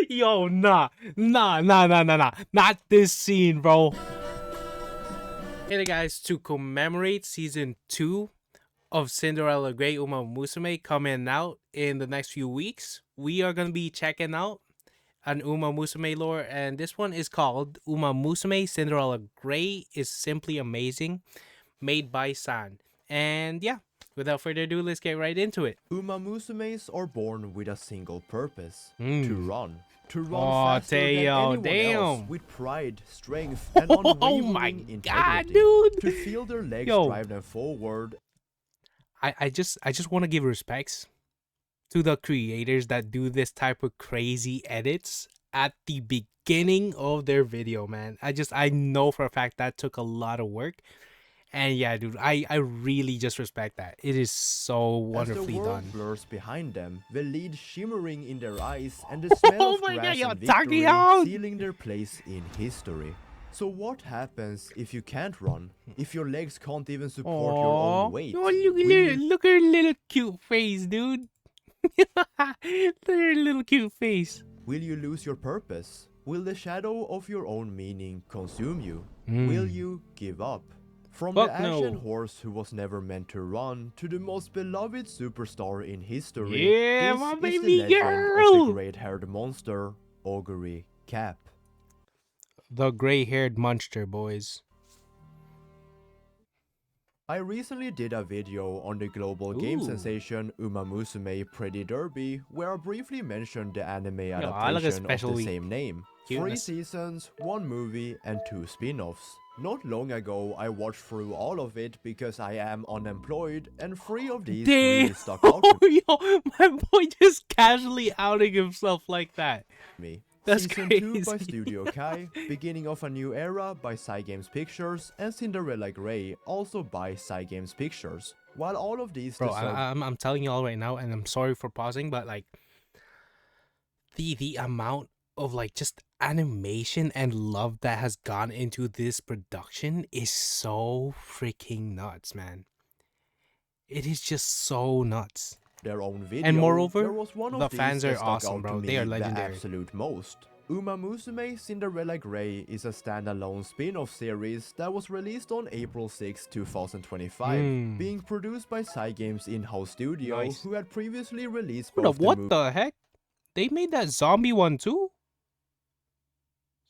Yo, nah. Not this scene, bro. Hey there, guys. To commemorate season 2 of Cinderella Great Uma Musume coming out in the next few weeks, we are going to be checking out an Uma Musume lore, and this one is called Uma Musume Cinderella Grey is simply amazing, made by San. And yeah, without further ado, let's get right into it. Uma Musumes are born with a single purpose, to Mm. run. To run Oh, faster than anyone else damn. with pride, strength, and Oh my unwavering god, integrity. dude. To feel their legs Yo. drive them forward. I just want to give respects to the creators that do this type of crazy edits at the beginning of their video, man. I know for a fact that took a lot of work. And yeah, dude, I really just respect that. It is so wonderfully As the world done. blurs behind them, the lead shimmering in their eyes and the smell Oh of my grass god, and yo, victory Takeyoung! sealing their place in history. So what happens if you can't run? If your legs can't even support your Aw. own weight? Oh, look, Will you look at her little cute face, dude. Look at her little cute face. Will you lose your purpose? Will the shadow of your own meaning consume you? Will you give up? From Fuck the ashen no. horse who was never meant to run to the most beloved superstar in history, Yeah, this my is the baby legend of girl. the great-haired monster, Oguri CAPPP. The gray-haired monster, boys. I recently did a video on the global game Ooh. sensation Uma Musume Pretty Derby, where I briefly mentioned the anime I like a adaptation of special the same name. 3 cuteness. seasons, 1 movie and 2 spin-offs. Not long ago I watched through all of it because I am unemployed and 3 of these really Damn. stuck out to Yo, my boy just casually outing himself like that. me. That's Season crazy. 2 by Studio Kai, Beginning of a New Era by Cygames Pictures, and Cinderella Grey also by Cygames Pictures. While all of these Bro, deserve I'm telling you all right now, and I'm sorry for pausing, but like the amount of like just animation and love that has gone into this production is so freaking nuts, man. It is just so nuts. their own video, And moreover, there was one of the these fans that are stuck awesome, out bro. to me They are the legendary. absolute most. Uma Musume Cinderella Grey is a standalone spin-off series that was released on April 6, 2025, being produced by Cygames in-house studio, Nice. who had previously released Hold up, both the what the heck? They made that zombie one too?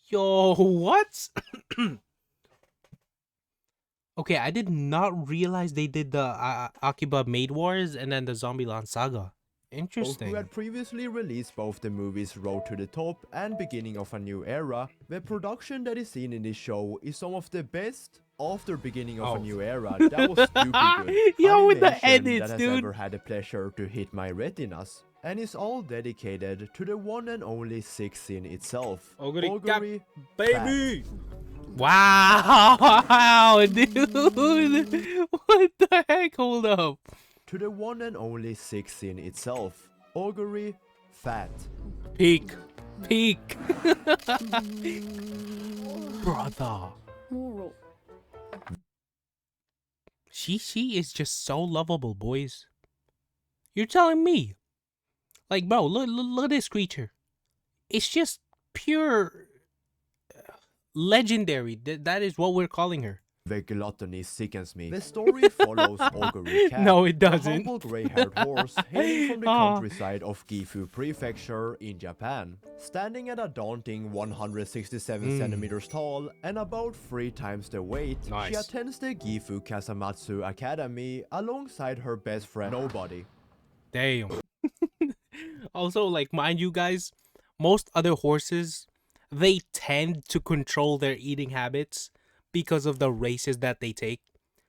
Yo, what? Okay, I did not realize they did the Akiba Maid Wars and then the Zombieland Saga. who Interesting. had previously released both the movies Road to the Top and Beginning of a New Era. The production that is seen in this show is some of the best after Beginning of a New Era. That was stupid good. Yo, with the Animation edits, that has dude. ever had the pleasure to hit my retinas. And is all dedicated to the one and only 6 scene itself. Oguri, Oguri, baby. Wow, dude. What the heck? Hold up. to the one and only 6 scene itself. Oguri, fat. Peak. Peak. Brother. She is just so lovable, boys. You're telling me. Like, bro, look at this creature. It's just pure legendary. That is what we're calling her. The gluttony sickens me. The story follows Oguri Cat, No, it a doesn't. humble grey-haired horse hailing from the Ah. countryside of Gifu Prefecture in Japan. Standing at a daunting 167 centimeters tall and about 3 times the weight, she Nice. attends the Gifu Kasamatsu Academy alongside her best friend Nobody. Damn. Also, like, mind you guys, most other horses, they tend to control their eating habits because of the races that they take.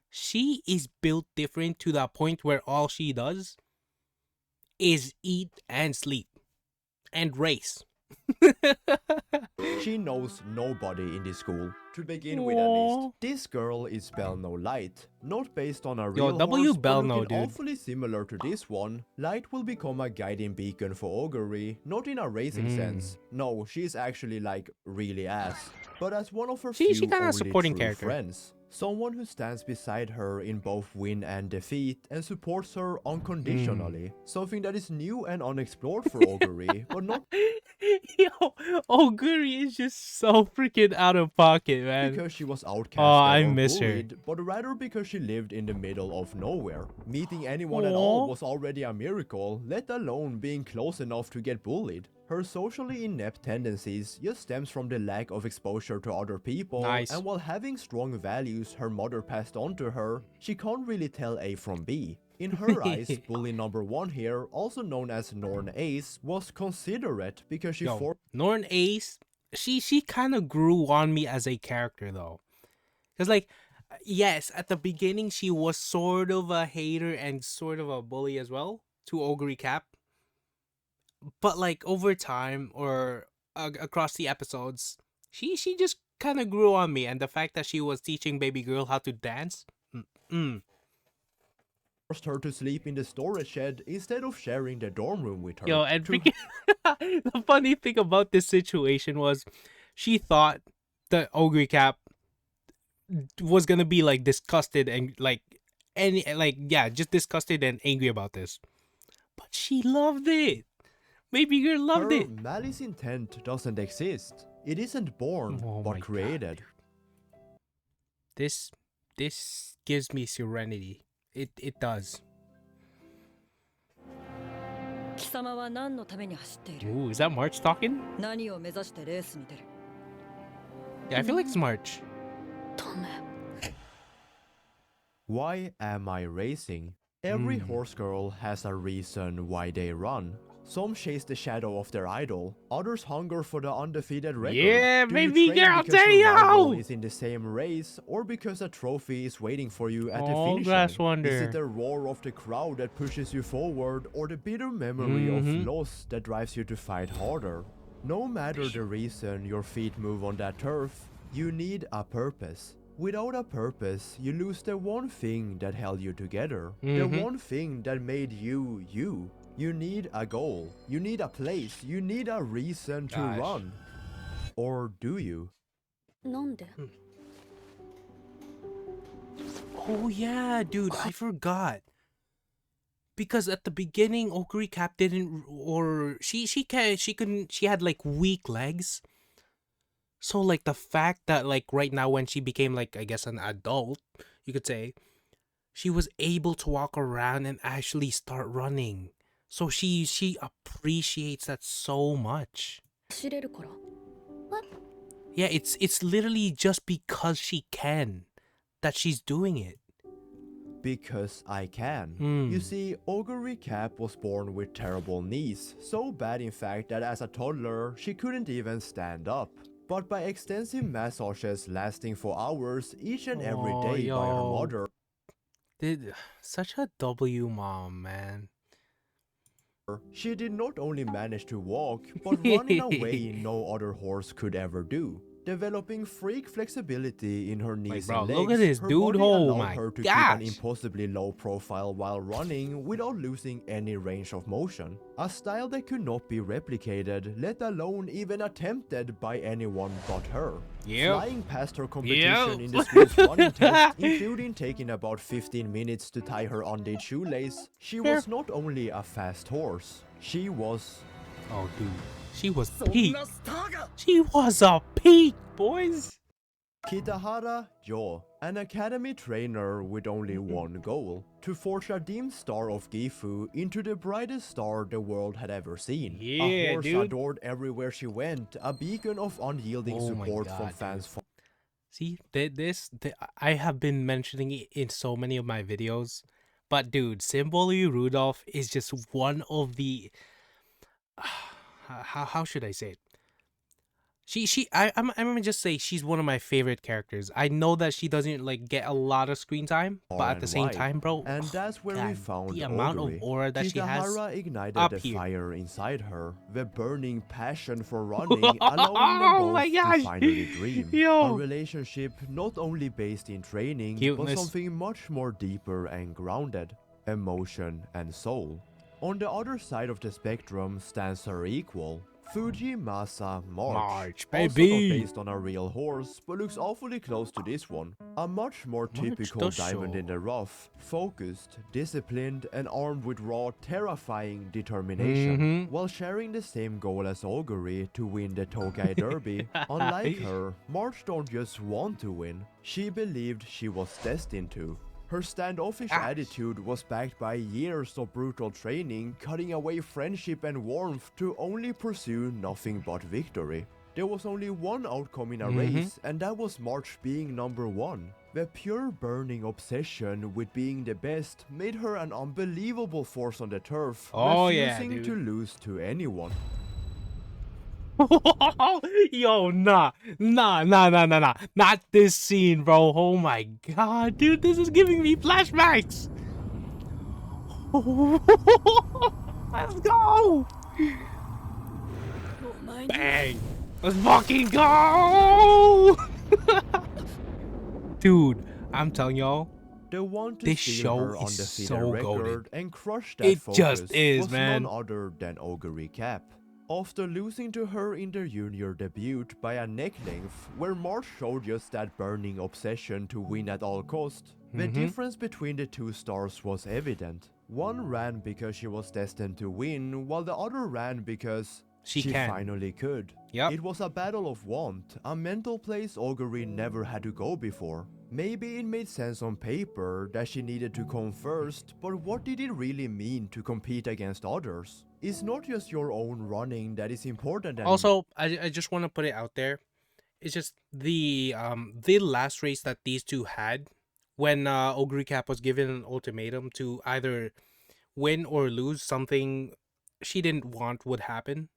She is built different to the point where all she does is eat and sleep and race. She knows nobody in this school. To begin with, at Aw. least, this girl is Belno Light, not based on a Yo, real W horse, but Belno, looking dude. awfully similar to this one. Light will become a guiding beacon for Oguri, not in a racing sense. No, she's actually like really ass, but as one of her She few kinda only supporting true character. friends. Someone who stands beside her in both win and defeat and supports her unconditionally. Something that is new and unexplored for Oguri, but not Yo, Oguri is just so freaking out of pocket, man. because she was Oh, outcasted I or miss her. bullied, but rather because she lived in the middle of nowhere. Meeting anyone at all Aw. was already a miracle, let alone being close enough to get bullied. Her socially inept tendencies just stems from the lack of exposure to other people, Nice. and while having strong values her mother passed on to her, she can't really tell A from B. In her eyes, bully number 1 here, also known as Norn Ace, was considerate because she Yo, Norn Ace, she kind of grew on me as a character though. Cause like, yes, at the beginning she was sort of a hater and sort of a bully as well to Oguri Cap. But like over time or across the episodes, she just kind of grew on me, and the fact that she was teaching baby girl how to dance, forced her to sleep in the storage shed instead of sharing the dorm room with her. Yo, and To freaking the funny thing about this situation was, she thought that Ogre Cap was gonna be like disgusted and just disgusted and angry about this, but she loved it. Baby girl loved her it. malice intent doesn't exist. It isn't born, Oh my but God, created. This gives me serenity. It does. 貴様は何のために走っている Ooh, is that March talking? 何を目指してレースに出る Yeah, I feel like it's March. ダメ Why am I racing? Every horse girl has a reason why they run. Some chase the shadow of their idol, others hunger for the undefeated record. Yeah, Do you baby train girl, because your rival damn! is in the same race, or because a trophy is waiting for you at the Oh, finish Glass line? Wonder. Is it the roar of the crowd that pushes you forward, or the bitter memory of loss that drives you to fight harder? No matter the reason your feet move on that turf, you need a purpose. Without a purpose, you lose the one thing that held you together. The one thing that made you, you. You need a goal. You need a place. You need a reason to Gosh. run. Or do you? なんで Oh yeah, dude, I forgot. Because at the beginning, Oguri Cap didn't, or she couldn't, she had like weak legs. So like the fact that like right now when she became like, I guess, an adult, you could say, she was able to walk around and actually start running. So she appreciates that so much. 走れるから Yeah, it's literally just because she can that she's doing it. Because I can. You see, Oguri Cap was born with terrible knees, so bad in fact that as a toddler, she couldn't even stand up. But by extensive massages lasting for hours each and every Oh, day by her yo. mother, Such a W mom, man. she did not only manage to walk, but run in a way no other horse could ever do. Developing freak flexibility in her knees bro, and legs, look at this her dude, body oh allowed my her to keep an gosh. impossibly low profile while running without losing any range of motion. A style that could not be replicated, let alone even attempted by anyone but her. Yep. Flying past her competition Yep. in the school's running test, including taking about 15 minutes to tie her undid shoelace, she was not only a fast horse, she was... Oh, dude. She was peak. She was a peak, boys. Kitahara Jo, an academy trainer with only one goal, to forge a dim star of Gifu into the brightest star the world had ever seen. Yeah, A horse dude. adored everywhere she went, a beacon of unyielding Oh my support God, from dude. fans. See, I have been mentioning it in so many of my videos, but dude, Symbolu Rudolph is just one of the how should I say it? I'm gonna just say she's one of my favorite characters. I know that she doesn't like get a lot of screen time, but at the same time, bro, And that's where we God, found the amount of Oguri. aura that she has Kitahara ignited up the here. fire inside her, the burning passion for running, allowing them Oh my both gosh. to finally dream. Yo. A relationship not only based in training, Cuteness. but something much more deeper and grounded, emotion and soul. On the other side of the spectrum stands her equal, Fujimasa March, Also not baby. based on a real horse, but looks awfully close to this one. A much more typical diamond in the rough, focused, disciplined, and armed with raw, terrifying determination. While sharing the same goal as Oguri to win the Tokai Derby, unlike her, March don't just want to win, she believed she was destined to. Her standoffish attitude was backed by years of brutal training, cutting away friendship and warmth to only pursue nothing but victory. There was only one outcome in a race, and that was March being number one. The pure burning obsession with being the best made her an unbelievable force on the turf, refusing to lose to anyone. Yo, nah. Not this scene, bro. Oh my god, dude, this is giving me flashbacks. Let's go. Bang. Let's fucking go. Dude, I'm telling y'all, The one to this see show her is undefeated so record goated. and crush that It focus just is, was man. none other than Oguri Cap. After losing to her in their junior debut by a neck length, where March showed just that burning obsession to win at all cost, the difference between the two stars was evident. One ran because she was destined to win, while the other ran because she finally could. Yep. It was a battle of want, a mental place Oguri never had to go before. Maybe it made sense on paper that she needed to come first, but what did it really mean to compete against others? It's not just your own running that is important anymore. Also, I just want to put it out there. It's just the last race that these two had, when Oguri Cap was given an ultimatum to either win or lose, something she didn't want would happen.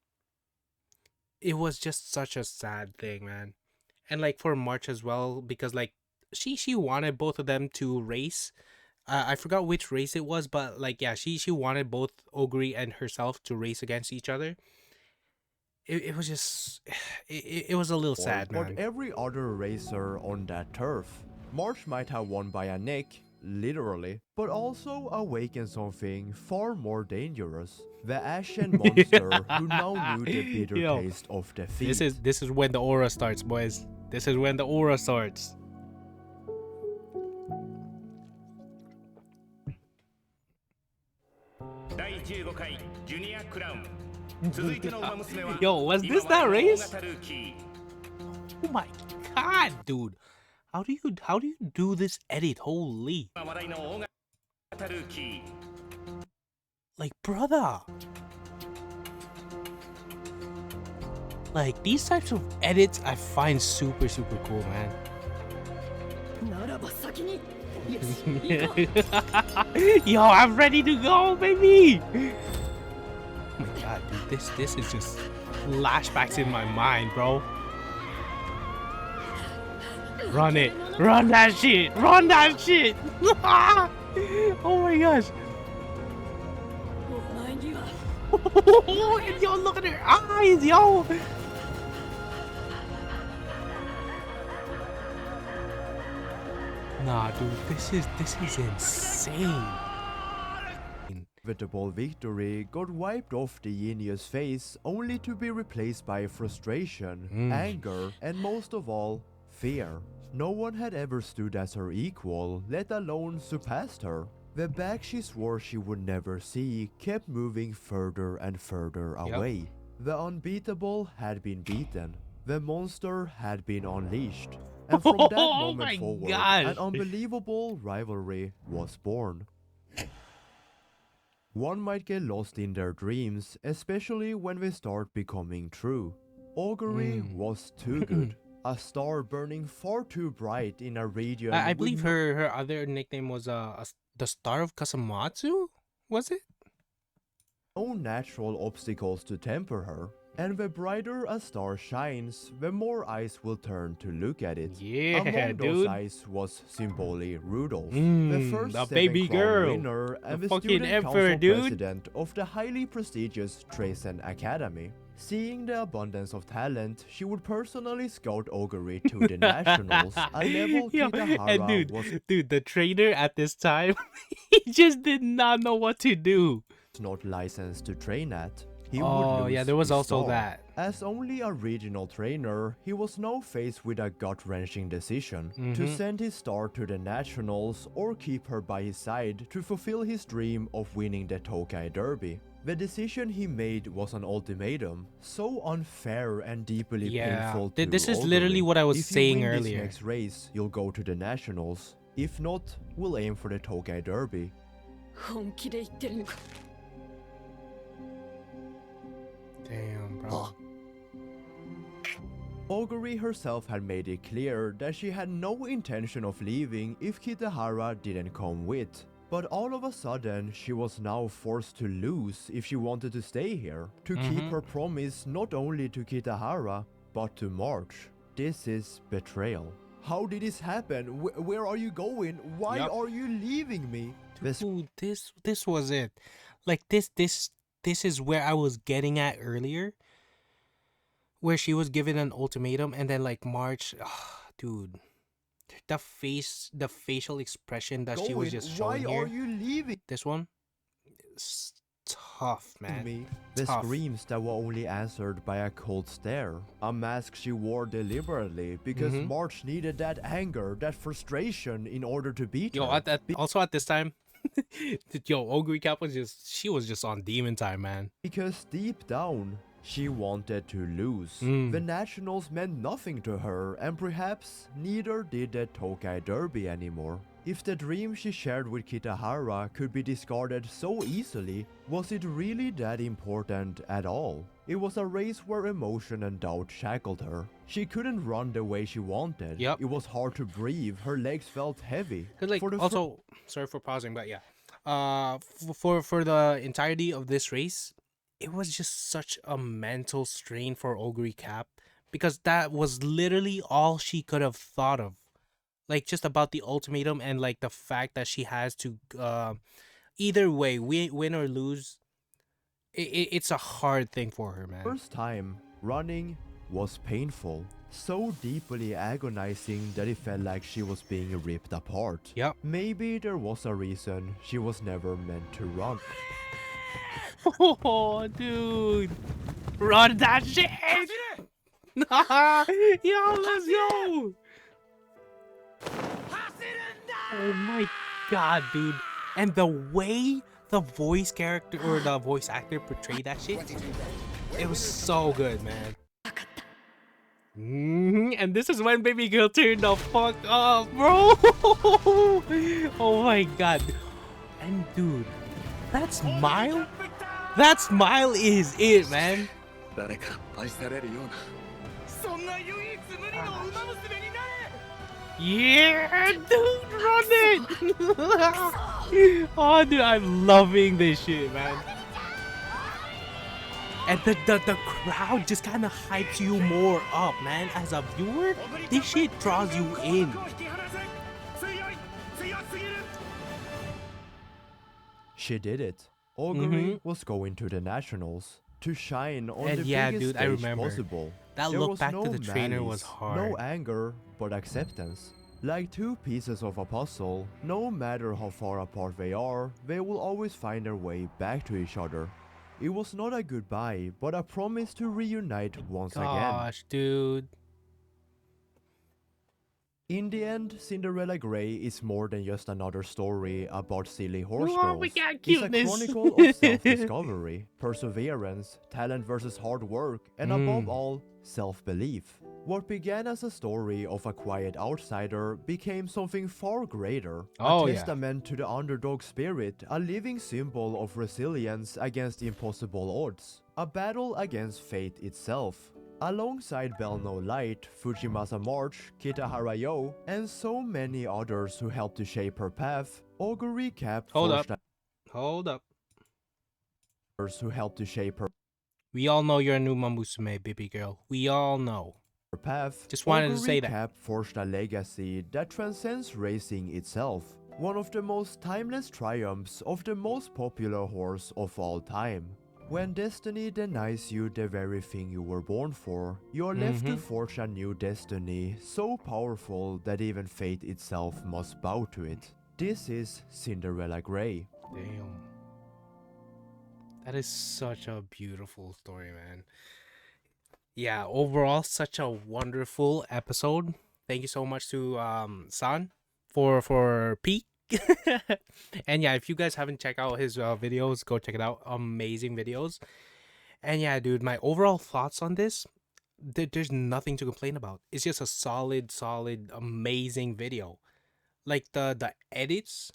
It was just such a sad thing, man. And like for March as well, because like she wanted both of them to race. I forgot which race it was, but like yeah, she wanted both Oguri and herself to race against each other. It was just it was a little sad, man. But every other racer on that turf, March might have won by a neck, literally, but also awakened something far more dangerous. The Ashen monster who now knew the bitter taste of defeat. This is when the aura starts, boys. This is when the aura starts. Yo, was this that race? Oh my god, dude. How do you do this edit? Holy. Like, brother. Like, these types of edits I find super cool, man. Yo, I'm ready to go, baby. Oh my god, dude, this is just flashbacks in my mind, bro. Run it. Run that shit. Run that shit. Oh my gosh. Yo, look at her eyes, yo. Nah, dude, this is insane. Inevitable victory got wiped off the genius face only to be replaced by frustration, anger, and most of all, fear. No one had ever stood as her equal, let alone surpassed her. The back she swore she would never see kept moving further and further away. The unbeatable had been beaten. The monster had been unleashed. And from that moment forward, an unbelievable rivalry was born. One might get lost in their dreams, especially when they start becoming true. Oguri was too good. A star burning far too bright in a region. I believe her other nickname was the Star of Kasamatsu? Was it? No natural obstacles to temper her. And the brighter a star shines, the more eyes will turn to look at it. Yeah, among those dude. eyes was Symboli Rudolph, the first the seven baby crown girl, winner and the fucking student emperor, council dude. president of the highly prestigious Traisen Academy. Seeing the abundance of talent, she would personally scout Oguri to the nationals, a level Yo, Kitahara and was dude, the trainer at this time, he just did not know what to do. not licensed to train at. He would Oh, lose yeah, there was his also star. that. As only a regional trainer, he was now faced with a gut-wrenching decision to send his star to the nationals or keep her by his side to fulfill his dream of winning the Tokai Derby. The decision he made was an ultimatum, so unfair and deeply Yeah, painful to this is literally Oguri. what I was If you saying win earlier. this next race, you'll go to the nationals. If not, we'll aim for the Tokai Derby. 本気で言ってるのか。 Damn, bro. Oguri herself had made it clear that she had no intention of leaving if Kitahara didn't come with. But all of a sudden, she was now forced to lose if she wanted to stay here, to keep her promise not only to Kitahara, but to March. This is betrayal. How did this happen? Where are you going? Why are you leaving me? Dude, this was it. Like this is where I was getting at earlier. Where she was given an ultimatum and then like March, dude. The facial expression that she was just showing Why here. are you leaving This one, it's tough, man. me? The Tough. screams that were only answered by a cold stare. A mask she wore deliberately because March needed that anger, that frustration in order to beat Yo, her. also at this time, yo, Oguri Cap was just on demon time, man. Because deep down, she wanted to lose. The nationals meant nothing to her, and perhaps neither did the Tokai Derby anymore. If the dream she shared with Kitahara could be discarded so easily, was it really that important at all? It was a race where emotion and doubt shackled her. She couldn't run the way she wanted. Yep. It was hard to breathe, her legs felt heavy. Cause like For the also, sorry for pausing, but yeah, for the entirety of this race, it was just such a mental strain for Oguri Cap because that was literally all she could have thought of, like just about the ultimatum and like the fact that she has to either way win or lose. It's a hard thing for her, man. First time, running was painful. So deeply agonizing that it felt like she was being ripped apart. Yep. Maybe there was a reason she was never meant to run. Oh, dude. Run that shit! Yo, let's go! Oh my god, dude. And the way the voice character or the voice actor portrayed that shit, it was so good, man. And this is when baby girl turned the fuck up, bro. Oh my god. And dude, that smile is it, man. Yeah, dude, run it. Oh, dude, I'm loving this shit, man. And the crowd just kind of hypes you more up, man. As a viewer, this shit draws you in. She did it. Oguri was going to the nationals to shine on And the yeah, biggest dude, I stage remember. possible. That There look was back no to the trainer was malice, hard. no anger, but acceptance. Like two pieces of a puzzle, no matter how far apart they are, they will always find their way back to each other. It was not a goodbye, but a promise to reunite once again. Gosh, dude. In the end, Cinderella Grey is more than just another story about silly horse Oh, girls. we got It's a cuteness. chronicle of self-discovery, perseverance, talent versus hard work, and above all, self-belief. What began as a story of a quiet outsider became something far greater. Oh, a yeah. testament to the underdog spirit, a living symbol of resilience against impossible odds. A battle against fate itself. Alongside Belno Light, Fujimasa March, Kitahara Yo, and so many others who helped to shape her path, Oguri Cap Hold forged up. Hold up. others who helped to shape her We all know you're a new Musume, baby girl. We all know. path. Just wanted to Oguri say that. Cap forged a legacy that transcends racing itself. One of the most timeless triumphs of the most popular horse of all time. When destiny denies you the very thing you were born for, you are left to forge a new destiny so powerful that even fate itself must bow to it. This is Cinderella Grey. Damn. That is such a beautiful story, man. Yeah, overall, such a wonderful episode. Thank you so much to San for Pete. And yeah, if you guys haven't checked out his videos, go check it out. Amazing videos. And yeah, dude, my overall thoughts on this, there's nothing to complain about. It's just a solid, amazing video. Like the edits,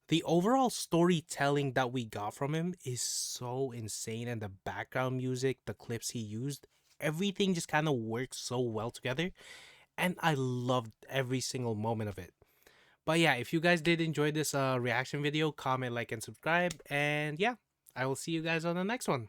the overall storytelling that we got from him is so insane, and the background music, the clips he used, everything just kind of works so well together, and I loved every single moment of it. But yeah, if you guys did enjoy this reaction video, comment, like, and subscribe, and yeah, I will see you guys on the next one.